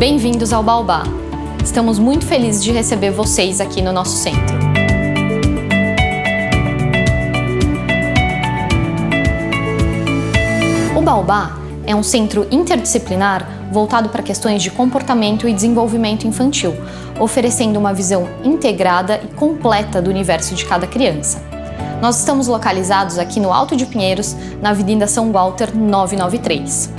Bem-vindos ao Baobá! Estamos muito felizes de receber vocês aqui no nosso centro. O Baobá é um centro interdisciplinar voltado para questões de comportamento e desenvolvimento infantil, oferecendo uma visão integrada e completa do universo de cada criança. Nós estamos localizados aqui no Alto de Pinheiros, na Avenida São Walter 993.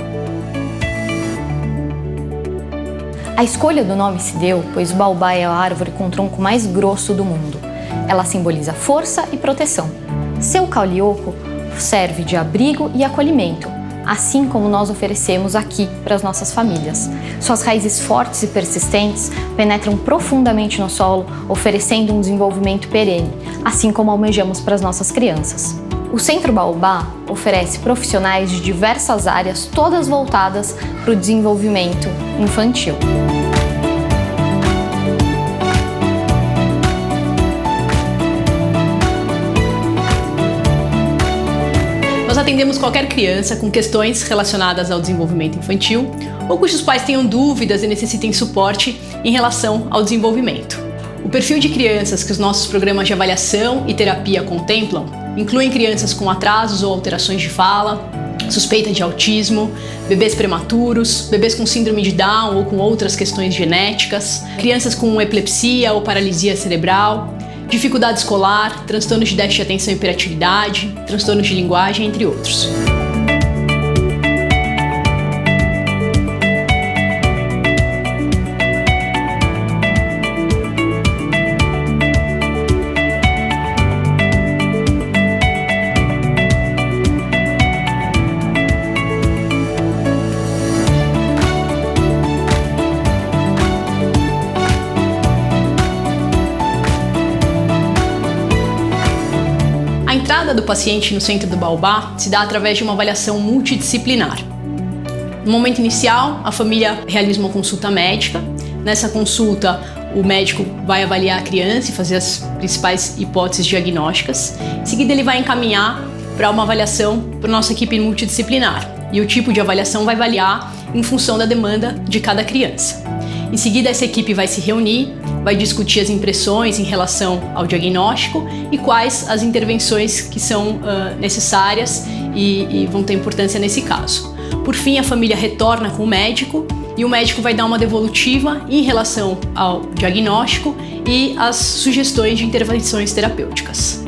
A escolha do nome se deu pois o baobá é a árvore com o tronco mais grosso do mundo. Ela simboliza força e proteção. Seu caule oco serve de abrigo e acolhimento, assim como nós oferecemos aqui para as nossas famílias. Suas raízes fortes e persistentes penetram profundamente no solo, oferecendo um desenvolvimento perene, assim como almejamos para as nossas crianças. O Centro Baobá oferece profissionais de diversas áreas, todas voltadas para o desenvolvimento infantil. Nós atendemos qualquer criança com questões relacionadas ao desenvolvimento infantil ou cujos pais tenham dúvidas e necessitem suporte em relação ao desenvolvimento. O perfil de crianças que os nossos programas de avaliação e terapia contemplam incluem crianças com atrasos ou alterações de fala, suspeita de autismo, bebês prematuros, bebês com síndrome de Down ou com outras questões genéticas, crianças com epilepsia ou paralisia cerebral, dificuldade escolar, transtornos de déficit de atenção e hiperatividade, transtornos de linguagem, entre outros. A entrada do paciente no Centro do Baobá se dá através de uma avaliação multidisciplinar. No momento inicial, a família realiza uma consulta médica. Nessa consulta, o médico vai avaliar a criança e fazer as principais hipóteses diagnósticas. Em seguida, ele vai encaminhar para uma avaliação para a nossa equipe multidisciplinar. E o tipo de avaliação vai variar em função da demanda de cada criança. Em seguida, essa equipe vai se reunir, vai discutir as impressões em relação ao diagnóstico e quais as intervenções que são necessárias e vão ter importância nesse caso. Por fim, a família retorna com o médico e o médico vai dar uma devolutiva em relação ao diagnóstico e as sugestões de intervenções terapêuticas.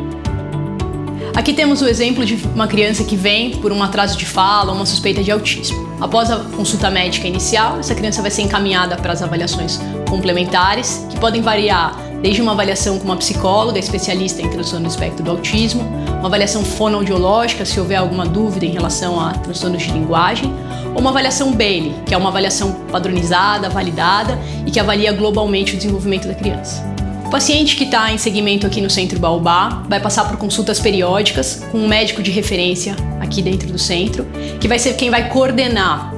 Aqui temos o exemplo de uma criança que vem por um atraso de fala ou uma suspeita de autismo. Após a consulta médica inicial, essa criança vai ser encaminhada para as avaliações complementares, que podem variar desde uma avaliação com uma psicóloga especialista em transtorno do espectro do autismo, uma avaliação fonoaudiológica, se houver alguma dúvida em relação a transtornos de linguagem, ou uma avaliação Bayley, que é uma avaliação padronizada, validada e que avalia globalmente o desenvolvimento da criança. O paciente que está em segmento aqui no Centro Baobá vai passar por consultas periódicas com um médico de referência aqui dentro do centro, que vai ser quem vai coordenar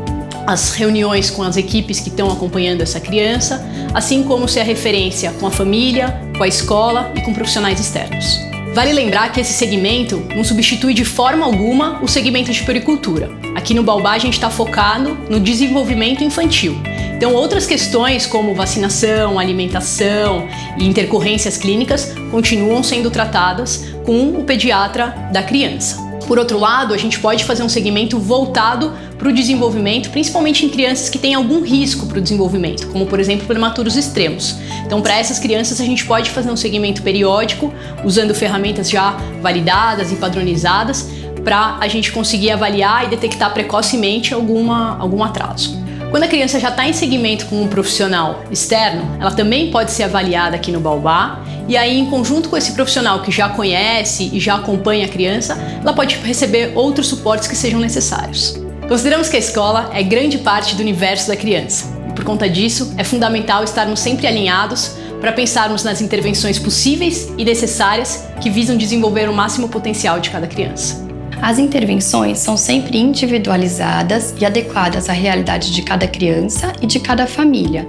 as reuniões com as equipes que estão acompanhando essa criança, assim como ser a referência com a família, com a escola e com profissionais externos. Vale lembrar que esse segmento não substitui de forma alguma o segmento de puericultura. Aqui no Baobá a gente está focado no desenvolvimento infantil. Então outras questões como vacinação, alimentação e intercorrências clínicas continuam sendo tratadas com o pediatra da criança. Por outro lado, a gente pode fazer um segmento voltado para o desenvolvimento, principalmente em crianças que têm algum risco para o desenvolvimento, como por exemplo prematuros extremos. Então para essas crianças a gente pode fazer um segmento periódico, usando ferramentas já validadas e padronizadas, para a gente conseguir avaliar e detectar precocemente algum atraso. Quando a criança já está em segmento com um profissional externo, ela também pode ser avaliada aqui no Baobá e aí, em conjunto com esse profissional que já conhece e já acompanha a criança, ela pode receber outros suportes que sejam necessários. Consideramos que a escola é grande parte do universo da criança e, por conta disso, é fundamental estarmos sempre alinhados para pensarmos nas intervenções possíveis e necessárias que visam desenvolver o máximo potencial de cada criança. As intervenções são sempre individualizadas e adequadas à realidade de cada criança e de cada família.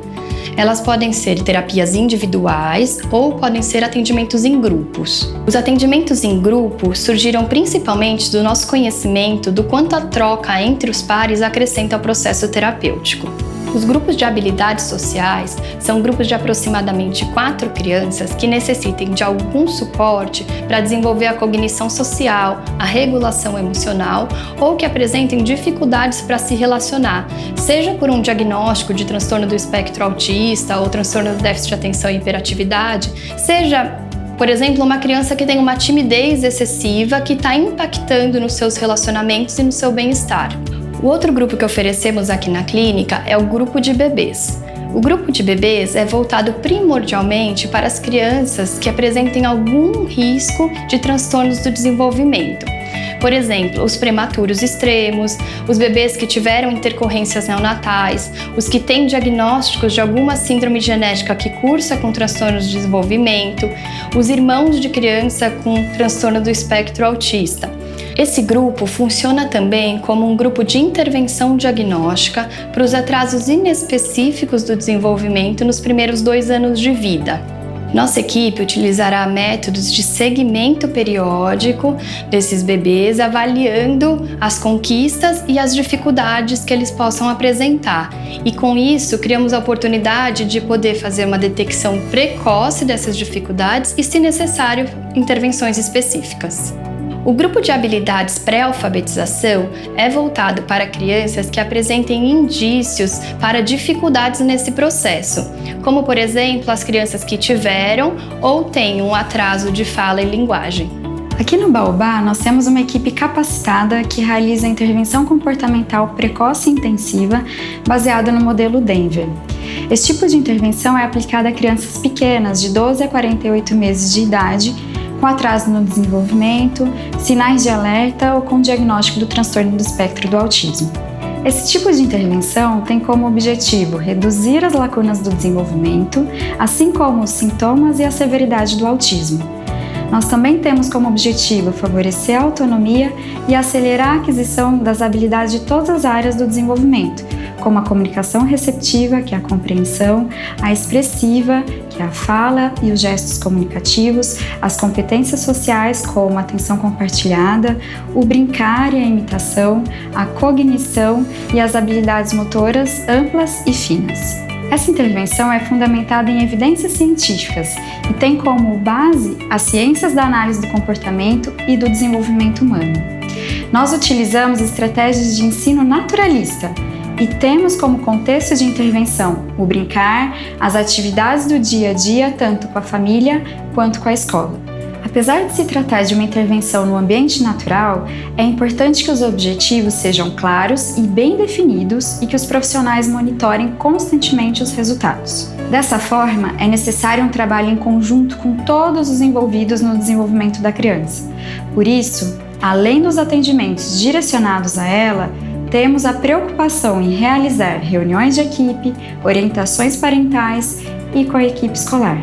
Elas podem ser terapias individuais ou podem ser atendimentos em grupos. Os atendimentos em grupo surgiram principalmente do nosso conhecimento do quanto a troca entre os pares acrescenta ao processo terapêutico. Os grupos de habilidades sociais são grupos de aproximadamente 4 crianças que necessitem de algum suporte para desenvolver a cognição social, a regulação emocional ou que apresentem dificuldades para se relacionar, seja por um diagnóstico de transtorno do espectro autista ou transtorno do déficit de atenção e hiperatividade, seja, por exemplo, uma criança que tem uma timidez excessiva que está impactando nos seus relacionamentos e no seu bem-estar. O outro grupo que oferecemos aqui na clínica é o grupo de bebês. O grupo de bebês é voltado primordialmente para as crianças que apresentem algum risco de transtornos do desenvolvimento. Por exemplo, os prematuros extremos, os bebês que tiveram intercorrências neonatais, os que têm diagnósticos de alguma síndrome genética que cursa com transtornos de desenvolvimento, os irmãos de criança com transtorno do espectro autista. Esse grupo funciona também como um grupo de intervenção diagnóstica para os atrasos inespecíficos do desenvolvimento nos primeiros 2 anos de vida. Nossa equipe utilizará métodos de segmento periódico desses bebês, avaliando as conquistas e as dificuldades que eles possam apresentar. E com isso, criamos a oportunidade de poder fazer uma detecção precoce dessas dificuldades e, se necessário, intervenções específicas. O grupo de habilidades pré-alfabetização é voltado para crianças que apresentem indícios para dificuldades nesse processo, como, por exemplo, as crianças que tiveram ou têm um atraso de fala e linguagem. Aqui no Baobá, nós temos uma equipe capacitada que realiza intervenção comportamental precoce e intensiva baseada no modelo Denver. Esse tipo de intervenção é aplicada a crianças pequenas, de 12 a 48 meses de idade, com atraso no desenvolvimento, sinais de alerta ou com diagnóstico do transtorno do espectro do autismo. Esse tipo de intervenção tem como objetivo reduzir as lacunas do desenvolvimento, assim como os sintomas e a severidade do autismo. Nós também temos como objetivo favorecer a autonomia e acelerar a aquisição das habilidades de todas as áreas do desenvolvimento, como a comunicação receptiva, que é a compreensão, a expressiva, que é a fala e os gestos comunicativos, as competências sociais, como a atenção compartilhada, o brincar e a imitação, a cognição e as habilidades motoras amplas e finas. Essa intervenção é fundamentada em evidências científicas e tem como base as ciências da análise do comportamento e do desenvolvimento humano. Nós utilizamos estratégias de ensino naturalista e temos como contexto de intervenção o brincar, as atividades do dia a dia, tanto com a família quanto com a escola. Apesar de se tratar de uma intervenção no ambiente natural, é importante que os objetivos sejam claros e bem definidos e que os profissionais monitorem constantemente os resultados. Dessa forma, é necessário um trabalho em conjunto com todos os envolvidos no desenvolvimento da criança. Por isso, além dos atendimentos direcionados a ela, temos a preocupação em realizar reuniões de equipe, orientações parentais e com a equipe escolar.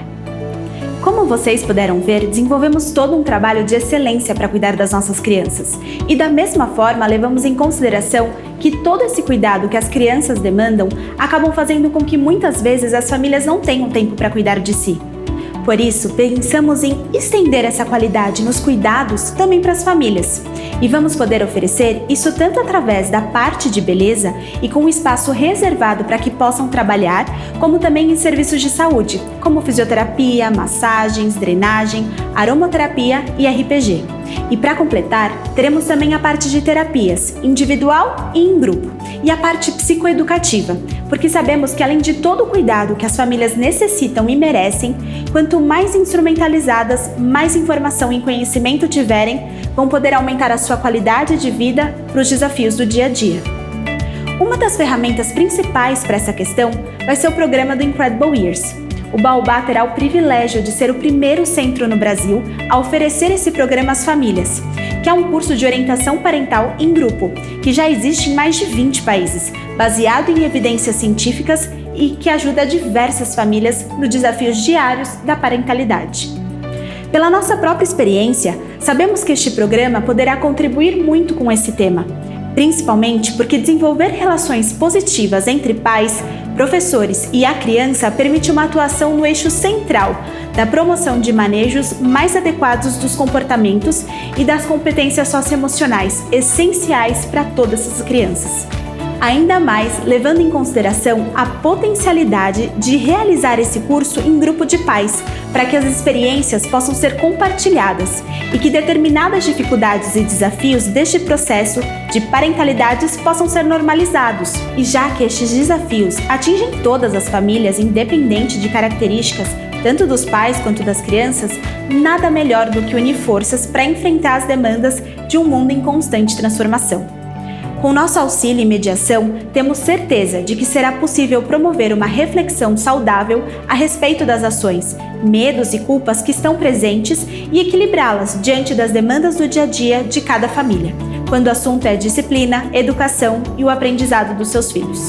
Como vocês puderam ver, desenvolvemos todo um trabalho de excelência para cuidar das nossas crianças. E da mesma forma, levamos em consideração que todo esse cuidado que as crianças demandam acabam fazendo com que muitas vezes as famílias não tenham tempo para cuidar de si. Por isso, pensamos em estender essa qualidade nos cuidados também para as famílias. E vamos poder oferecer isso tanto através da parte de beleza e com um espaço reservado para que possam trabalhar, como também em serviços de saúde, como fisioterapia, massagens, drenagem, aromaterapia e RPG. E para completar, teremos também a parte de terapias, individual e em grupo, e a parte psicoeducativa, porque sabemos que além de todo o cuidado que as famílias necessitam e merecem, quanto mais instrumentalizadas, mais informação e conhecimento tiverem, vão poder aumentar a sua qualidade de vida para os desafios do dia a dia. Uma das ferramentas principais para essa questão vai ser o programa do Incredible Years. O Baobá terá o privilégio de ser o primeiro centro no Brasil a oferecer esse programa às famílias, que é um curso de orientação parental em grupo, que já existe em mais de 20 países, baseado em evidências científicas e que ajuda diversas famílias nos desafios diários da parentalidade. Pela nossa própria experiência, sabemos que este programa poderá contribuir muito com esse tema, principalmente porque desenvolver relações positivas entre pais, professores e a criança permite uma atuação no eixo central da promoção de manejos mais adequados dos comportamentos e das competências socioemocionais essenciais para todas as crianças. Ainda mais levando em consideração a potencialidade de realizar esse curso em grupo de pais, para que as experiências possam ser compartilhadas e que determinadas dificuldades e desafios deste processo de parentalidades possam ser normalizados. E já que estes desafios atingem todas as famílias, independente de características, tanto dos pais quanto das crianças, nada melhor do que unir forças para enfrentar as demandas de um mundo em constante transformação. Com nosso auxílio e mediação, temos certeza de que será possível promover uma reflexão saudável a respeito das ações, medos e culpas que estão presentes e equilibrá-las diante das demandas do dia a dia de cada família, quando o assunto é disciplina, educação e o aprendizado dos seus filhos.